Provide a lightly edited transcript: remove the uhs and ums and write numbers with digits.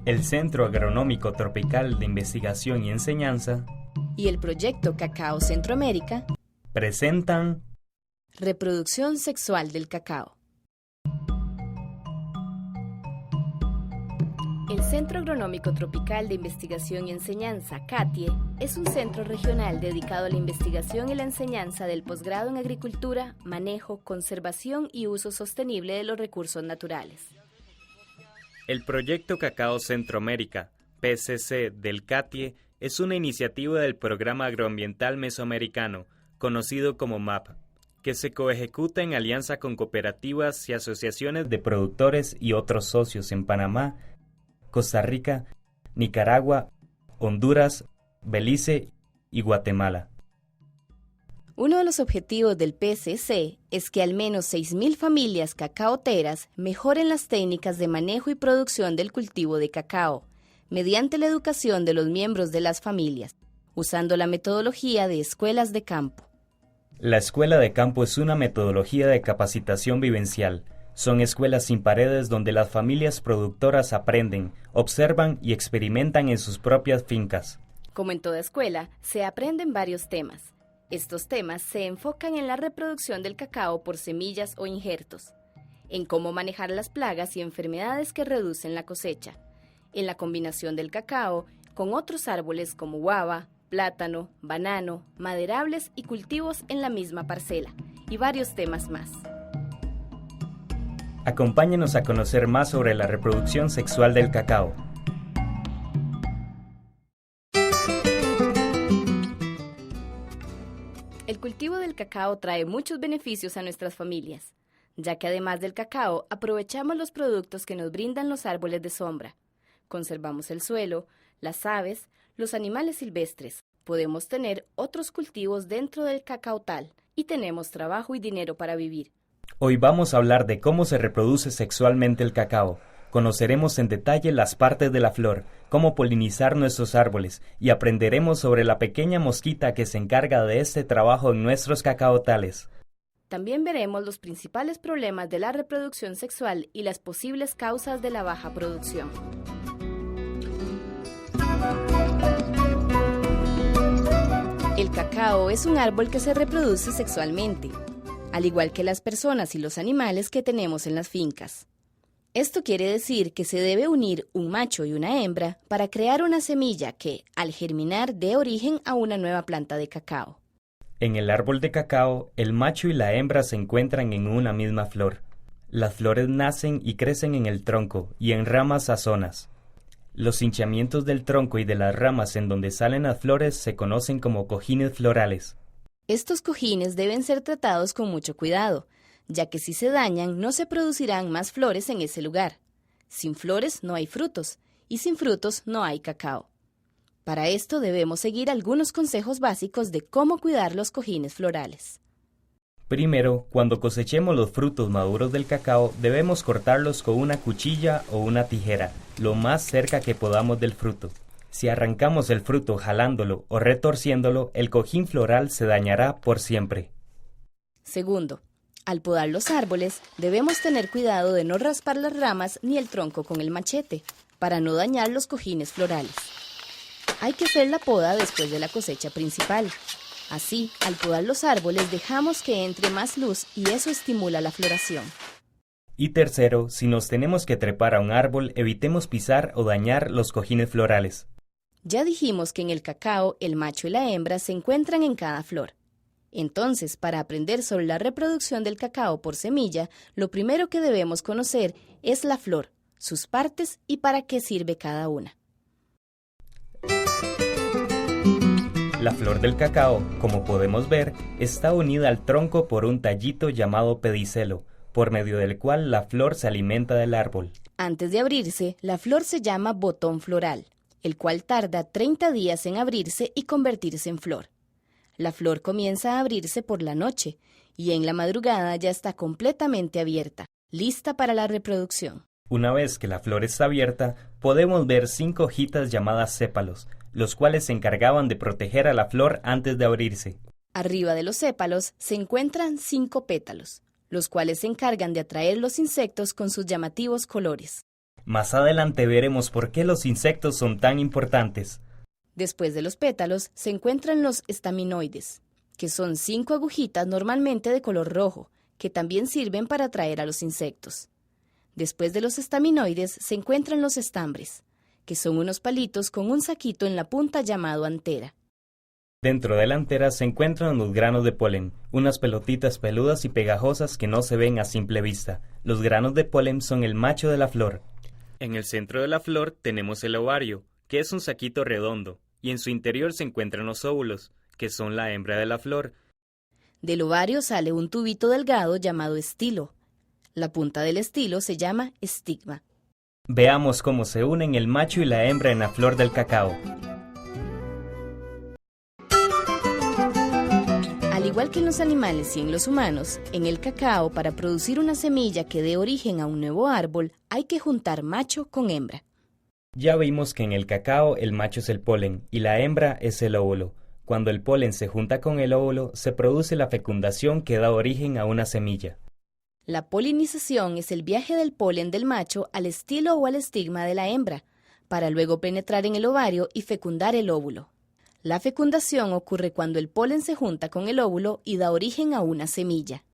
El Centro Agronómico Tropical de Investigación y Enseñanza y el Proyecto Cacao Centroamérica presentan Reproducción sexual del cacao. El Centro Agronómico Tropical de Investigación y Enseñanza, CATIE, es un centro regional dedicado a la investigación y la enseñanza del posgrado en agricultura, manejo, conservación y uso sostenible de los recursos naturales. El Proyecto Cacao Centroamérica, PCC, del CATIE, es una iniciativa del Programa Agroambiental Mesoamericano, conocido como MAP, que se coejecuta en alianza con cooperativas y asociaciones de productores y otros socios en Panamá, Costa Rica, Nicaragua, Honduras, Belice y Guatemala. Uno de los objetivos del PCC es que al menos 6.000 familias cacaoteras mejoren las técnicas de manejo y producción del cultivo de cacao, mediante la educación de los miembros de las familias, usando la metodología de escuelas de campo. La escuela de campo es una metodología de capacitación vivencial. Son escuelas sin paredes donde las familias productoras aprenden, observan y experimentan en sus propias fincas. Como en toda escuela, se aprenden varios temas. Estos temas se enfocan en la reproducción del cacao por semillas o injertos, en cómo manejar las plagas y enfermedades que reducen la cosecha, en la combinación del cacao con otros árboles como guava, plátano, banano, maderables y cultivos en la misma parcela, y varios temas más. Acompáñenos a conocer más sobre la reproducción sexual del cacao. El cultivo del cacao trae muchos beneficios a nuestras familias, ya que además del cacao aprovechamos los productos que nos brindan los árboles de sombra. Conservamos el suelo, las aves, los animales silvestres. Podemos tener otros cultivos dentro del cacaotal y tenemos trabajo y dinero para vivir. Hoy vamos a hablar de cómo se reproduce sexualmente el cacao. Conoceremos en detalle las partes de la flor, cómo polinizar nuestros árboles y aprenderemos sobre la pequeña mosquita que se encarga de este trabajo en nuestros cacaotales. También veremos los principales problemas de la reproducción sexual y las posibles causas de la baja producción. El cacao es un árbol que se reproduce sexualmente, al igual que las personas y los animales que tenemos en las fincas. Esto quiere decir que se debe unir un macho y una hembra para crear una semilla que, al germinar, dé origen a una nueva planta de cacao. En el árbol de cacao, el macho y la hembra se encuentran en una misma flor. Las flores nacen y crecen en el tronco y en ramas a zonas. Los hinchamientos del tronco y de las ramas en donde salen las flores se conocen como cojines florales. Estos cojines deben ser tratados con mucho cuidado, ya que si se dañan no se producirán más flores en ese lugar. Sin flores no hay frutos, y sin frutos no hay cacao. Para esto debemos seguir algunos consejos básicos de cómo cuidar los cojines florales. Primero, cuando cosechemos los frutos maduros del cacao, debemos cortarlos con una cuchilla o una tijera, lo más cerca que podamos del fruto. Si arrancamos el fruto jalándolo o retorciéndolo, el cojín floral se dañará por siempre. Segundo, al podar los árboles, debemos tener cuidado de no raspar las ramas ni el tronco con el machete, para no dañar los cojines florales. Hay que hacer la poda después de la cosecha principal. Así, al podar los árboles, dejamos que entre más luz y eso estimula la floración. Y tercero, si nos tenemos que trepar a un árbol, evitemos pisar o dañar los cojines florales. Ya dijimos que en el cacao, el macho y la hembra se encuentran en cada flor. Entonces, para aprender sobre la reproducción del cacao por semilla, lo primero que debemos conocer es la flor, sus partes y para qué sirve cada una. La flor del cacao, como podemos ver, está unida al tronco por un tallito llamado pedicelo, por medio del cual la flor se alimenta del árbol. Antes de abrirse, la flor se llama botón floral, el cual tarda 30 días en abrirse y convertirse en flor. La flor comienza a abrirse por la noche y en la madrugada ya está completamente abierta, lista para la reproducción. Una vez que la flor está abierta, podemos ver 5 hojitas llamadas sépalos, los cuales se encargaban de proteger a la flor antes de abrirse. Arriba de los sépalos se encuentran 5 pétalos, los cuales se encargan de atraer los insectos con sus llamativos colores. Más adelante veremos por qué los insectos son tan importantes. Después de los pétalos se encuentran los estaminoides, que son 5 agujitas normalmente de color rojo, que también sirven para atraer a los insectos. Después de los estaminoides se encuentran los estambres, que son unos palitos con un saquito en la punta llamado antera. Dentro de la antera se encuentran los granos de polen, unas pelotitas peludas y pegajosas que no se ven a simple vista. Los granos de polen son el macho de la flor. En el centro de la flor tenemos el ovario, que es un saquito redondo, y en su interior se encuentran los óvulos, que son la hembra de la flor. Del ovario sale un tubito delgado llamado estilo. La punta del estilo se llama estigma. Veamos cómo se unen el macho y la hembra en la flor del cacao. Al igual que en los animales y en los humanos, en el cacao, para producir una semilla que dé origen a un nuevo árbol, hay que juntar macho con hembra. Ya vimos que en el cacao el macho es el polen y la hembra es el óvulo. Cuando el polen se junta con el óvulo, se produce la fecundación que da origen a una semilla. La polinización es el viaje del polen del macho al estilo o al estigma de la hembra, para luego penetrar en el ovario y fecundar el óvulo. La fecundación ocurre cuando el polen se junta con el óvulo y da origen a una semilla.